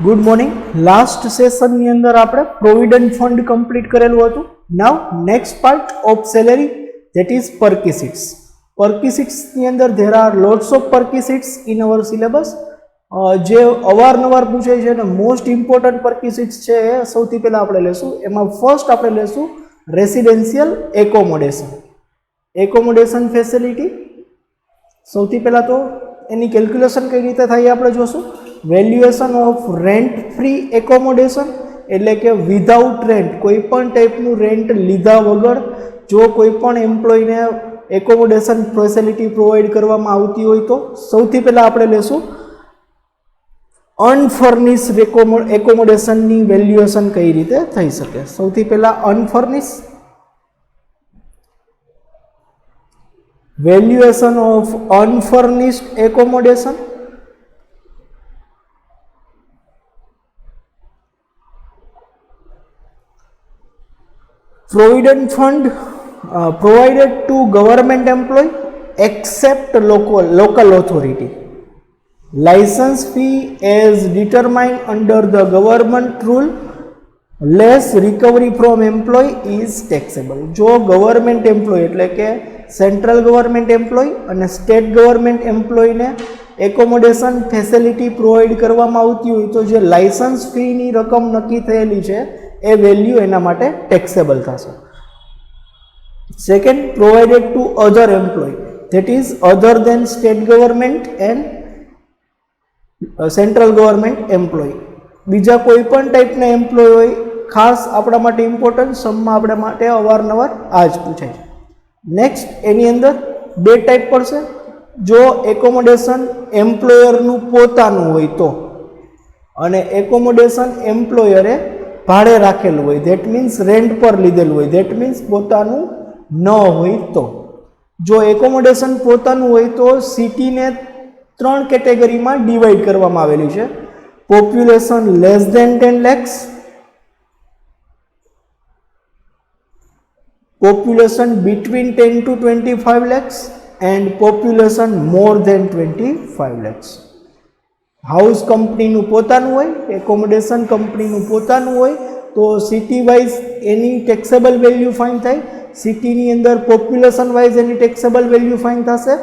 Good morning. Last સેશનની અંદર આપણે provident fund complete કરેલું હતું. Now next part of salary that is perquisites. પરક્વિસિટ્સની અંદર there are lots of perquisites in our syllabus. જે અવારનવાર પૂછાય છે અને મોસ્ટ ઇમ્પોર્ટન્ટ પરક્વિસિટ્સ છે એ સૌથી પહેલાં આપણે લેશું. એમાં ફર્સ્ટ આપણે લેશું રેસિડેન્શિયલ એકોમોડેશન. એકોમોડેશન ફેસિલિટી સૌથી પહેલાં તો એની કેલ્ક્યુલેશન કઈ રીતે થાય આપણે જોશું. Valuation of rent free accommodation એટલે કે વિધાઉટ રેન્ટ, કોઈ પણ ટાઈપનું રેન્ટ લીધા વગર જો કોઈ પણ એમ્પ્લોયને એકોમોડેશન ફેસિલિટી પ્રોવાઈડ કરવામાં આવતી હોય તો સૌથી પહેલાં આપણે લેશું અનફર્નિશ્ડ એકોમોડેશનની વેલ્યુએશન કઈ રીતે થઈ શકે. સૌથી પહેલાં unfurnish valuation of unfurnished accommodation. Provident fund provided to government employee except local authority. License fee as determined under the government rule less recovery from employee is taxable. જો ગવર્મેન્ટ એમ્પ્લોય એટલે કે central government employ અને state government એમ્પ્લોયને accommodation facility provide કરવામાં આવતી હોય તો જે લાયસન્સ ફીની રકમ નક્કી થયેલી છે એ વેલ્યુ એના માટે ટેક્સેબલ થશે. Second, provided to other employ that is other than state government and central government employ. બીજા કોઈ પણ ટાઈપના એમ્પ્લોય હોય, ખાસ આપણા માટે ઇમ્પોર્ટન્ટ, સમમાં આપણા માટે અવારનવાર આ જ પૂછાય છે. નેક્સ્ટ, એની અંદર બે ટાઈપ પડશે. જો એકોમોડેશન એમ્પ્લોયરનું પોતાનું હોય તો, અને એકોમોડેશન એમ્પ્લોયરે ભાડે રાખેલું હોય, ધેટ મીન્સ રેન્ટ પર લીધેલું હોય, ધેટ મીન્સ પોતાનું ન હોય તો. જો એકોમોડેશન પોતાનું હોય તો સિટીને 3 કેટેગરીમાં ડિવાઈડ કરવામાં આવેલી છે. Population less than 10 lakhs, population between 10 to 25 lakhs and population more than 25 lakhs. House કંપનીનું પોતાનું હોય, એકોમોડેશન કંપનીનું પોતાનું હોય તો સિટી વાઇઝ એની ટેક્સેબલ વેલ્યુ ફાઇન થાય. સિટીની અંદર પોપ્યુલેશન વાઇઝ એની ટેક્સેબલ વેલ્યુ ફાઇન થશે.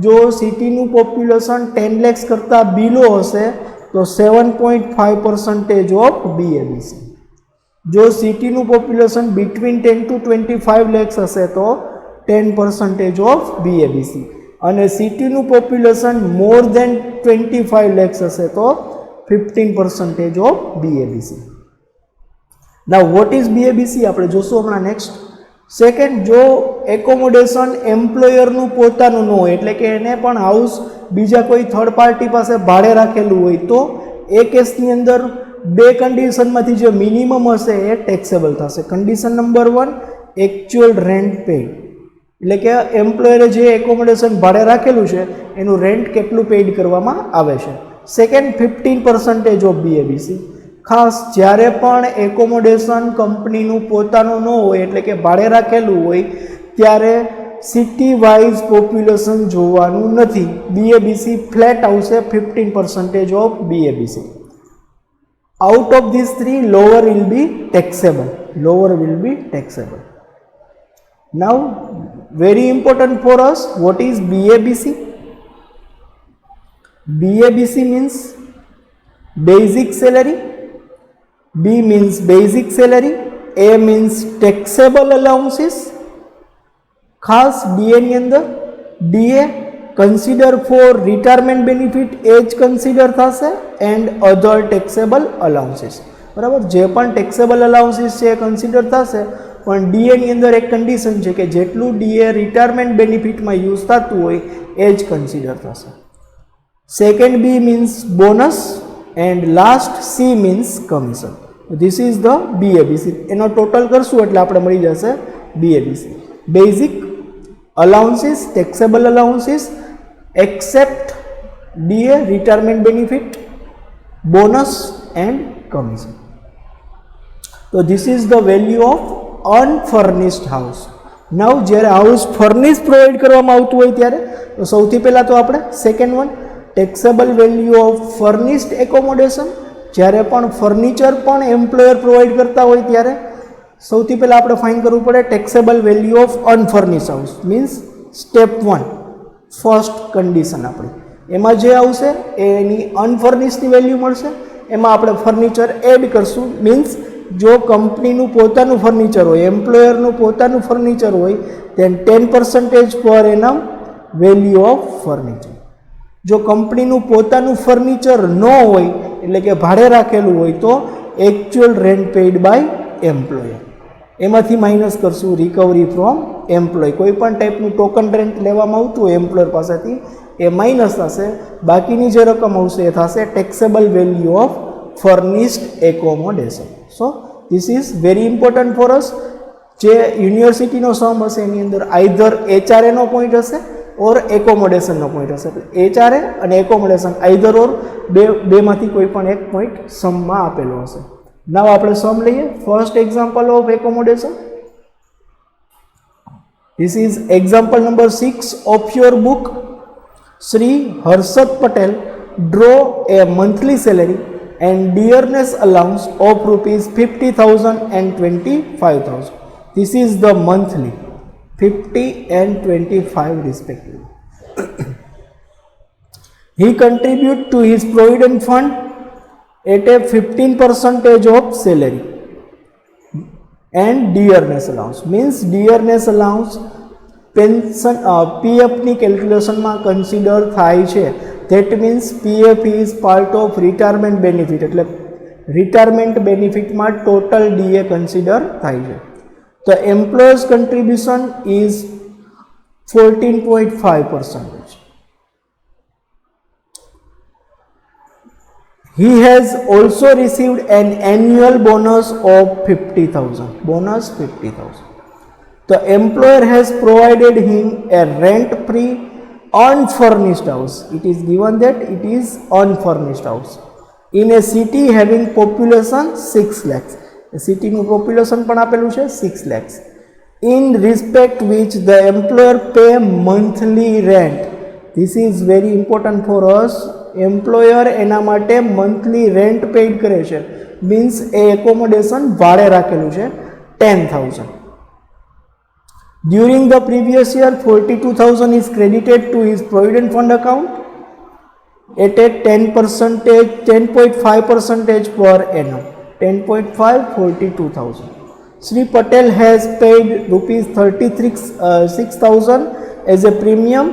જો સિટીનું પોપ્યુલેશન 10 lakhs કરતાં બિલો હશે તો 7.5% ઓફ BABC. જો સિટીનું પોપ્યુલેશન બિટવીન 10 to 25 lakhs હશે તો 10% ઓફ BABC. અને સિટીનું પોપ્યુલેશન મોર દેન 25 lakhs હશે તો 15% of BABC. Now what is BABC આપણે જોશું હમણાં નેક્સ્ટ. સેકન્ડ, જો એકોમોડેશન એમ્પ્લોયરનું પોતાનું ન હોય એટલે કે એને પણ હાઉસ બીજા કોઈ થર્ડ પાર્ટી પાસે ભાડે રાખેલું હોય તો એ કેસની અંદર બે કન્ડિશનમાંથી જે મિનિમમ હશે એ ટેક્સેબલ થશે. Condition number 1, actual rent paid એટલે કે એમ્પ્લોયરે જે એકોમોડેશન ભાડે રાખેલું છે એનું રેન્ટ કેટલું પેઇડ કરવામાં આવે છે. Second, 15% of BABC. ખાસ જ્યારે પણ એકોમોડેશન કંપનીનું પોતાનું ન હોય એટલે કે ભાડે રાખેલું હોય ત્યારે સિટી વાઇઝ પોપ્યુલેશન જોવાનું નથી. BABC ફ્લેટ આવશે 15% of BABC. Out of this 3 lower will be taxable. Lower will be taxable. Now very important for us, what is BABC? BABC means basic salary, B means basic salary, A means taxable allowances. ખાસ DA ની અંદર DA consider for retirement benefit એજ consider થશે and other taxable allowances. બરાબર, જે પણ taxable allowances છે એ consider થશે, પણ ડીએની અંદર એક કન્ડિશન છે કે જેટલું ડીએ રિટાયરમેન્ટ બેનિફિટમાં યુઝ થતું હોય એ જ કન્સિડર થશે. Second, B means bonus and last C means commission. This is the BABC. એનો ટોટલ કરશું એટલે આપણે મળી જશે BABC. Basic allowances, taxable allowances, except DA retirement benefit, bonus and commission. તો this is the value of unfurnished house. Now જ્યારે house furnish provide કરવામાં આવતું હોય ત્યારે તો સૌથી પહેલાં તો આપણે second one taxable value of furnished accommodation જ્યારે પણ ફર્નિચર પણ એમ્પ્લોયર પ્રોવાઈડ કરતા હોય ત્યારે સૌથી પહેલાં આપણે ફાઇન કરવું પડે taxable value of unfurnish house, means step 1 first condition આપણી એમાં જે આવશે એની અનફર્નિશની વેલ્યુ મળશે, એમાં આપણે ફર્નિચર એડ કરશું. મીન્સ જો કંપનીનું પોતાનું ફર્નિચર હોય, એમ્પ્લોયરનું પોતાનું ફર્નિચર હોય, then 10% પર એનમ વેલ્યુ ઓફ ફર્નિચર. જો કંપનીનું પોતાનું ફર્નિચર ન હોય એટલે કે ભાડે રાખેલું હોય તો actual rent paid by employer, એમાંથી માઇનસ કરશું રિકવરી ફ્રોમ એમ્પ્લોય. કોઈ પણ ટાઈપનું ટોકન રેન્ટ લેવામાં આવતું હોય એમ્પ્લોયર પાસેથી એ માઇનસ થશે, બાકીની જે રકમ આવશે એ થશે taxable value of furnished accommodation. So this is very important for us. જે યુનિવર્સિટીનો સમ હશે એની અંદર આઈધર HRAનો પોઈન્ટ હશે ઓર એકોમોડેશનનો પોઈન્ટ હશે. HRA અને એકોમોડેશન આઈધર ઓર બેમાંથી કોઈ પણ એક પોઈન્ટ સમમાં આપેલો હશે. નાવ આપણે સમ લઈએ. First example of accommodation. This is example number 6 of your book. Shri Harshad Patel draw A monthly salary and dearness allowance of rupees 50,000 and 25,000. This is the monthly 50 and 25 respectively. He contribute to his provident fund at a 15% of salary and dearness allowance, means dearness allowance pension PF ની કેલ્ક્યુલેશનમાં consider થાય છે. That means PF is part of retirement benefit, એટલે retirement બેનિફિટમાં total DA consider થાય છે. તો employers contribution is 14.5%. He has also received an annual bonus of 50,000. Bonus 50,000. The employer has provided him a rent-free unfurnished house. It is given that it is unfurnished house in a city having population 6 lakhs. A city નું population પણ આપેલું છે 6 lakhs. In respect which the employer pay monthly rent. This is very important for us. Employer એના માટે monthly rent paid કરે છે. Means એ accommodation ભાડે રાખેલું છે 10,000. During the previous year, 42,000 is credited to his provident fund account at a 10.5% per annum. 10.5, 42,000. Sri Patel has paid rupees 36,000 as a premium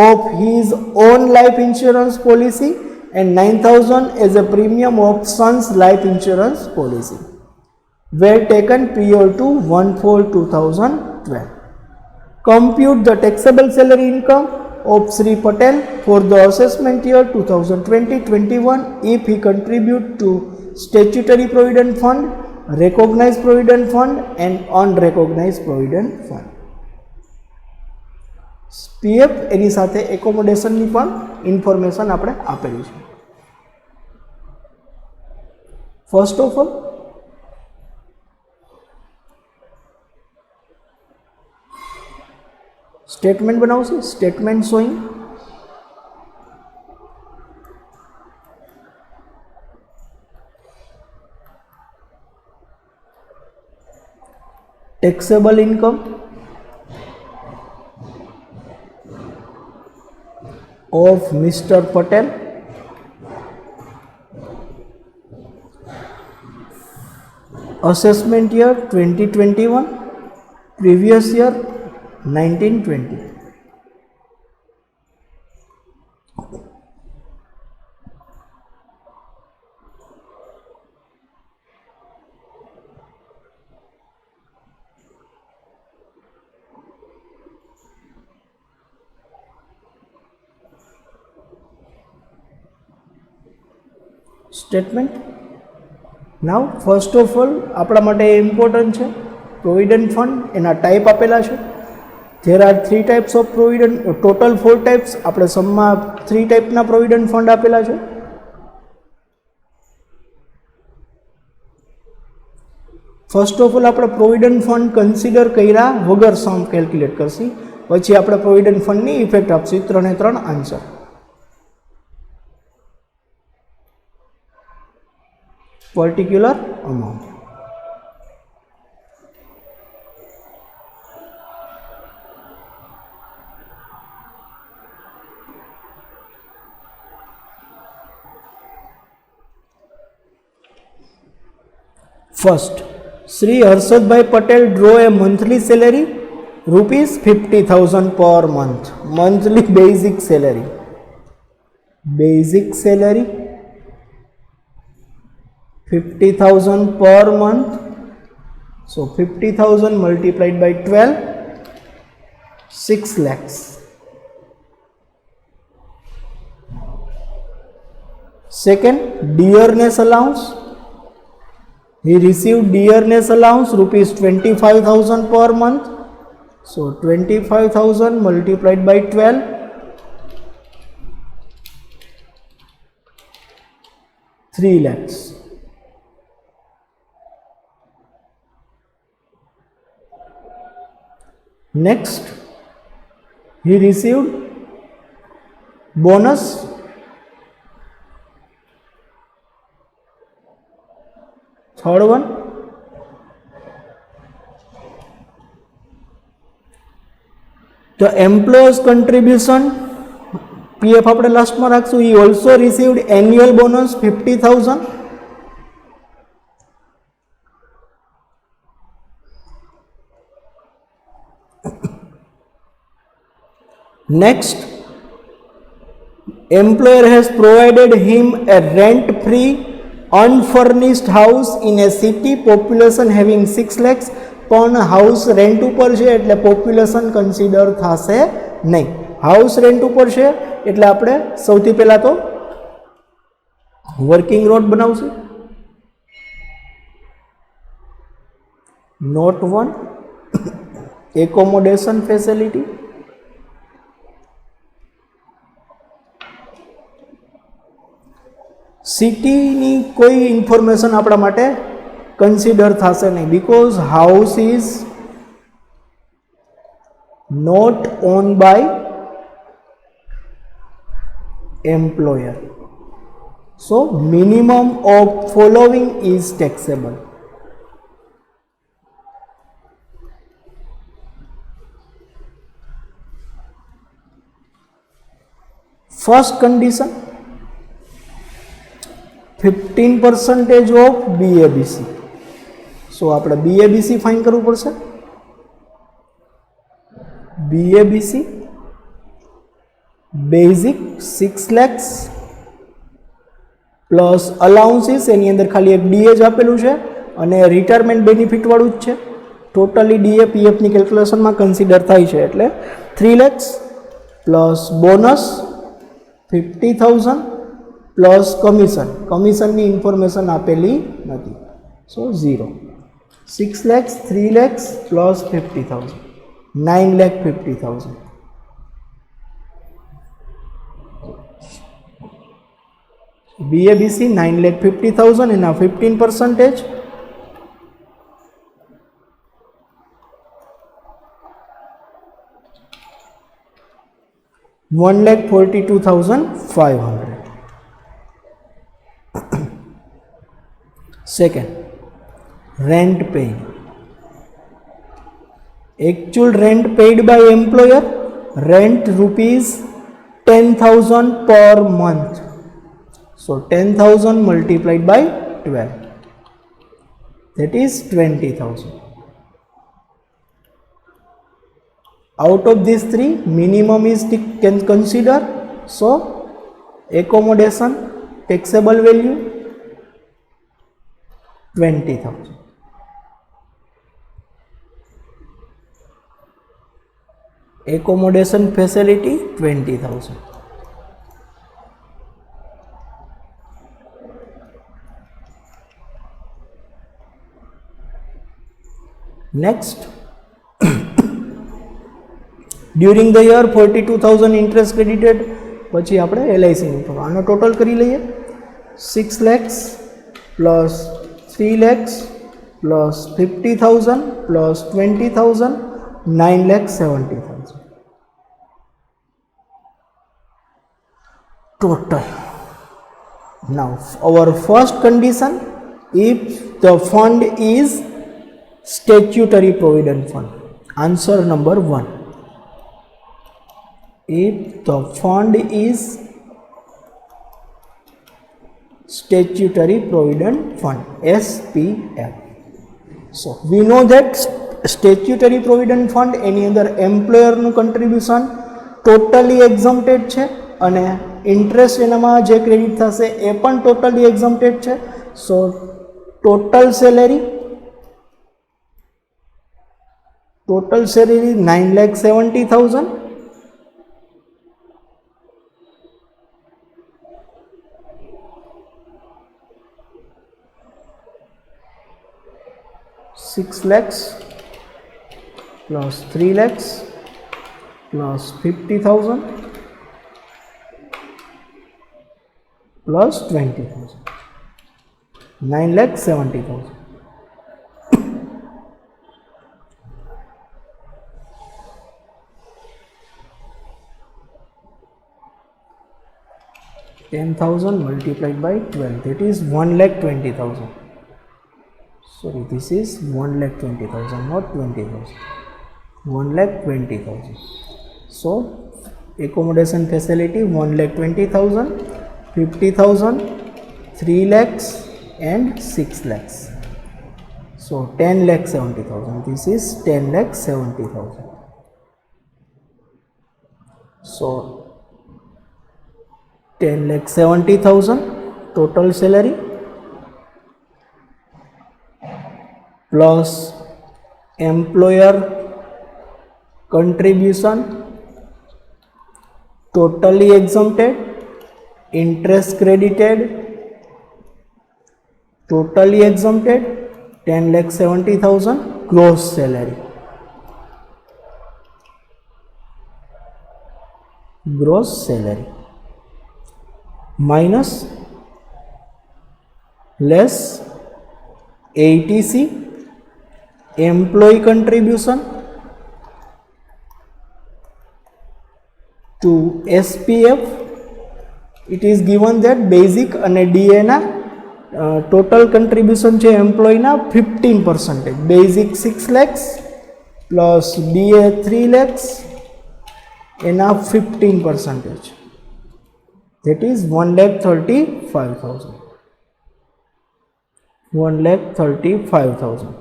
of his own life insurance policy and 9,000 as a premium of son's life insurance policy. Were taken prior to 1/4/2012. Compute the taxable salary income of Sri Patel for the assessment year 2020-21 if he contribute to statutory provident fund, recognized provident fund and unrecognized provident fund. PF એની સાથે એકોમોડેશનની પણ information આપણે આપેલી છે. First of all statement બનાવશે. Statement showing taxable income of Mr. Patel assessment year 2021, previous year 1920. Statement. Now first of all આપણા માટે important છે provident fund. એના ટાઈપ આપેલા છે. There are 3 types of provident, total 4 types. આપણે સમમાં 3 ટાઈપના provident fund આપેલા છે. ફર્સ્ટ ઓફ ઓલ આપણે પ્રોવિડન્ટ ફંડ કન્સિડર કર્યા વગર સમ કેલ્ક્યુલેટ કરશી, પછી આપણે provident ફંડની effect આપશી. 3 A 3 answer. particular amount. First, Sri Harshadbhai Patel draw a monthly salary rupees 50,000 per month. Monthly basic salary. Basic salary 50,000 per month. So 50,000 multiplied by 12, 6 lakhs. Second, dearness allowance. He received dearness allowance rupees 25,000 per month. So 25,000 multiplied by 12, 3 lakhs. Next, he received bonus third one, the employer's contribution PF આપણે લાસ્ટમાં રાખશું. he also received annual bonus 50,000. Next, employer has provided him a rent free unfurnished house in a city population having 6 lakhs. પણ house rent ઉપર છે એટલે population consider થશે નહીં. House rent ઉપર છે એટલે આપણે સૌથી પહેલા તો વર્કિંગ રોડ બનાવશું. Note 1 accommodation facility. સિટીની કોઈ ઇન્ફોર્મેશન આપણા માટે કન્સિડર થશે નહીં, because house is not own by employer. So minimum of following is taxable. First condition, 15% of BABC. So આપણે BABC ફાઇન કરવું પડશે. BABC basic 6 lakhs plus allowances, એની અંદર ખાલી એક ડીએ જ આપેલું છે અને રિટાયરમેન્ટ બેનિફિટ વાળું જ છે. ટોટલી ડીએ પીએફની કેલ્ક્યુલેશનમાં કન્સિડર થાય છે એટલે 3 lakhs plus bonus 50,000 plus commission. કમિશનની ઇન્ફોર્મેશન આપેલી નથી, so 0. 6 lakhs, 3 lakhs plus 50,000, 9,50,000. BABC 9,50,000 in a 15%, 1,42,500. Second, rent paid. Actual rent paid by employer, rent rupees 10,000 per month. So 10,000 multiplied by 12, that is 20,000. Out of these three, minimum is can consider. So accommodation taxable value 20,000. Accommodation facility 20,000. Next, during the year 42,000 interest credited. પછી આપણે એલઆઈસીની તો આનો total કરી લઈએ. 6 lakhs plus 3 lakhs plus 50,000 plus 20,000, 9,70,000 total. Now our first condition, if the fund is statutory provident fund. Answer number 1. If the fund is statutory provident fund, SPF. So we know that statutory provident fund એની અંદર એમ્પ્લોયરનું contribution totally exempted છે અને interest એનામાં જે credit થશે એ પણ totally exempted છે. સો total salary 9,70,000. ₹6 lakhs plus 3 lakhs plus 50,000 plus 20,000. 9,70,000. 10,000 multiplied by 12, that is 1,20,000. Sorry, this is 1,20,000, not 20,000. 1,20,000. So accommodation facility 1,20,000, 50,000, 3 lakhs and 6 lakhs. So 10,70,000. This is 10,70,000. So 10,70,000 total salary plus employer contribution totally exempted, interest credited, totally exempted, 10,70,000 gross salary. Gross salary minus less ATC, employee contribution to SPF. It is given that basic and DA na total contribution છે employee na 15%. Basic 6 lakhs plus DA 3 lakhs એના 15%. That is 1,35,000. 1,35,000.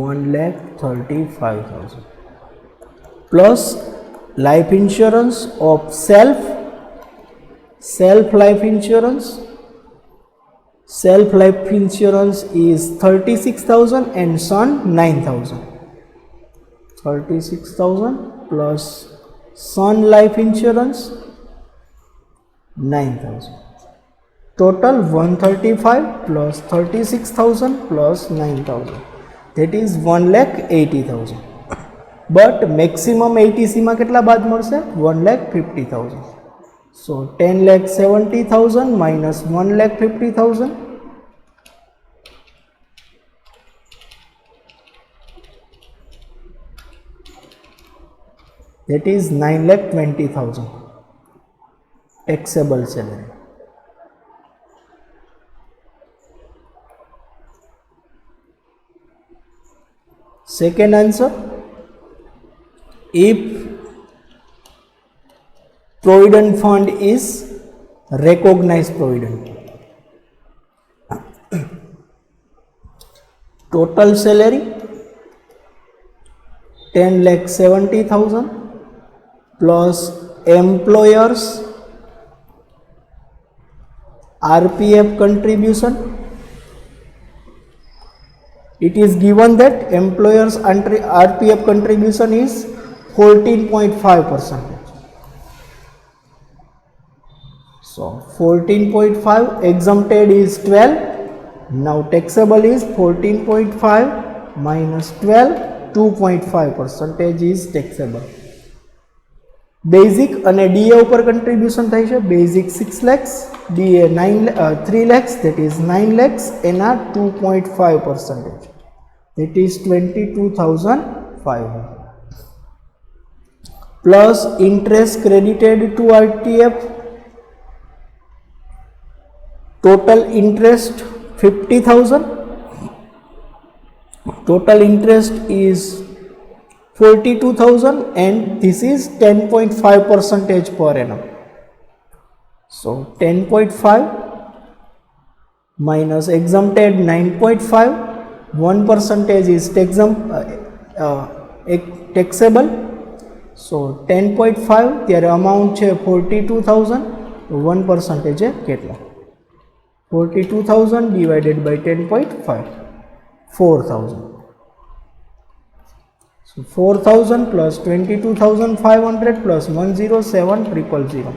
1,35,000 plus life insurance of self life insurance. Self life insurance is 36,000 and son 9,000. 36,000 plus son life insurance 9,000. Total 135 plus 36,000 plus 9,000. That is 1,80,000. But maximum ATC માં કેટલા બાદ મળશે? 1,50,000. So 10,70,000 minus 1,50,000. That is 9,20,000 taxable salary. Second answer, if provident fund is recognized provident, total salary 10,70,000 plus employers RPF contribution. It is given that employers RPF contribution is 14.5%. So 14.5 exempted is 12. Now taxable is 14.5 minus 12, 2.5% is taxable. Basic અને DA ઉપર contribution થાય છે. Basic 6 lakhs, DA 3 lakhs, that is 9 lakhs એના 2.5%. That is 22,500 plus interest credited to RTF. Total interest 50,000. Total interest is 42,000 and this is 10.5% per annum. So 10.5 minus exempted 9.5, 1% is taxable. So 10.5 ત્યારે amount છે 42,000, 1% છે કેટલા? 42,000 divided by 10.5, 4,000. So 4,000 plus 22,500 plus 107,000.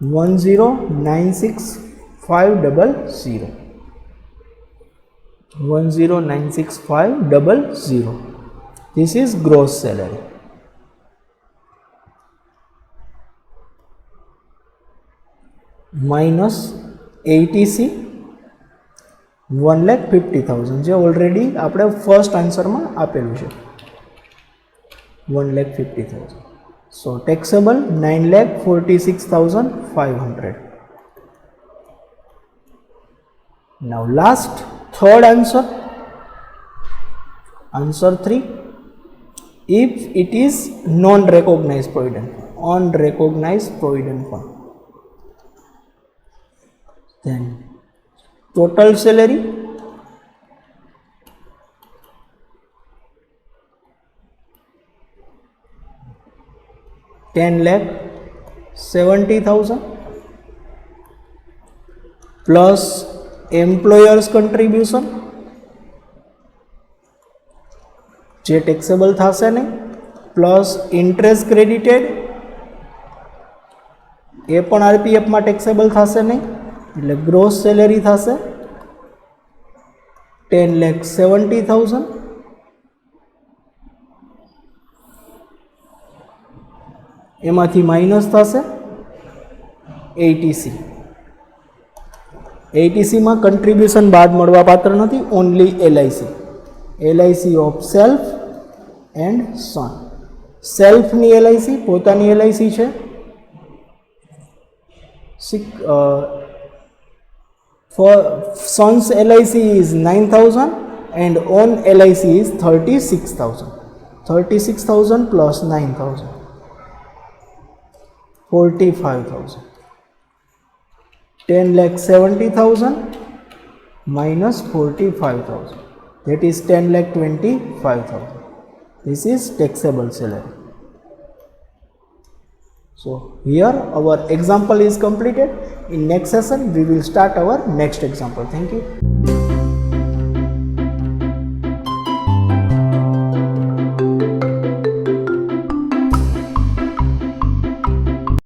1096500. 1096500. This is gross salary. Minus ATC 1,50,000 જે already આપણે first આન્સરમાં આપેલું છે 1,50,000. So taxable 9,46,500. Now last third answer, answer 3. If it is non-recognized provident, unrecognized provident fund, then total salary $10,70,000 plus employer's contribution જે taxable થશે નહીં, plus interest credited એ પણ RPF માં taxable થશે નહીં, એટલે gross salary થશે 10,70,000 એમાંથી માઇનસ થશે ATC. ATC માં કન્ટ્રીબ્યુશન બાદ મળવા પાત્ર નથી, only LIC. LIC of self and son. સેલ્ફની LIC પોતાની LIC છે, for son's LIC is 9,000 and own LIC is 36,000. 36,000 plus 9,000, 45,000. 10,70,000 minus 45,000, that is 10,25,000. This is taxable salary. So here our example is completed. In next session we will start our next example. Thank you.